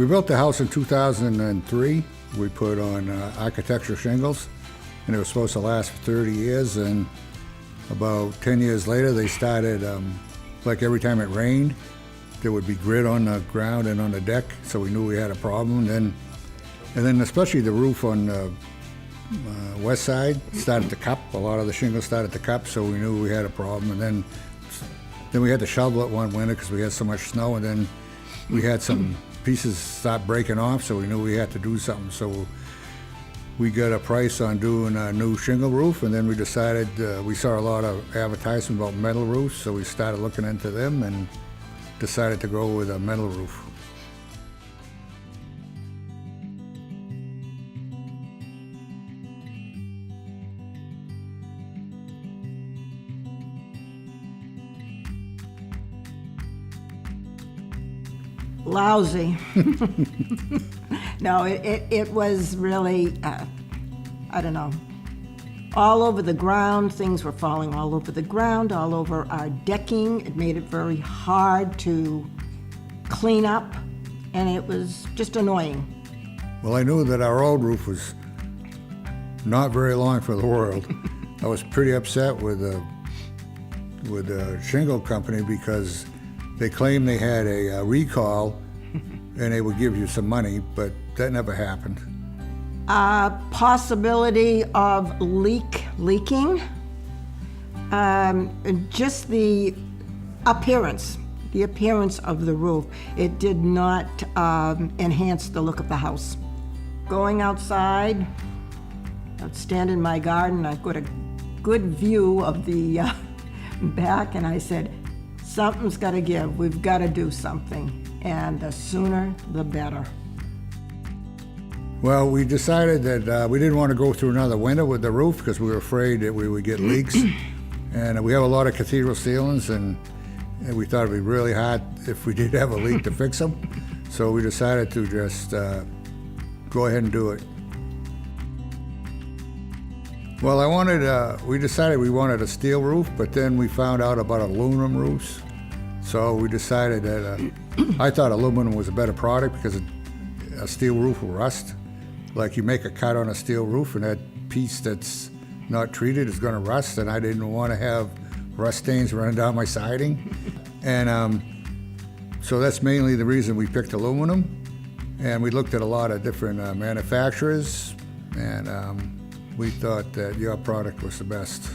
We built the house in 2003. We put on architectural shingles, and it was supposed to last for 30 years. And about 10 years later, they started, like every time it rained, there would be grit on the ground and on the deck, so we knew we had a problem. And then especially the roof on the west side started to cup. A lot of the shingles started to cup, so we knew we had a problem. And then we had to shovel it one winter because we had so much snow, and then we had some pieces start breaking off, so we knew we had to do something. So we got a price on doing a new shingle roof, and then we decided, we saw a lot of advertisement about metal roofs, so we started looking into them and decided to go with a metal roof. Lousy. No, it was really, I don't know, all over the ground. Things were falling all over the ground, all over our decking. It made it very hard to clean up, and it was just annoying. Well, I knew that our old roof was not very long for the world. I was pretty upset with the shingle company because they claimed they had a recall and they would give you some money, but that never happened. Possibility of leaking, just the appearance of the roof. It did not enhance the look of the house. Going outside, I'd stand in my garden, I've got a good view of the back, and I said, something's got to give. We've got to do something, and the sooner the better. Well, we decided that we didn't want to go through another winter with the roof because we were afraid that we would get leaks. And we have a lot of cathedral ceilings, and we thought it'd be really hard if we did have a leak to fix them. So we decided to just go ahead and do it. Well, we decided we wanted a steel roof, but then we found out about aluminum roofs. So we decided that I thought aluminum was a better product because a steel roof will rust. Like you make a cut on a steel roof and that piece that's not treated is going to rust, and I didn't want to have rust stains running down my siding. And so that's mainly the reason we picked aluminum. And we looked at a lot of different manufacturers, and we thought that your product was the best.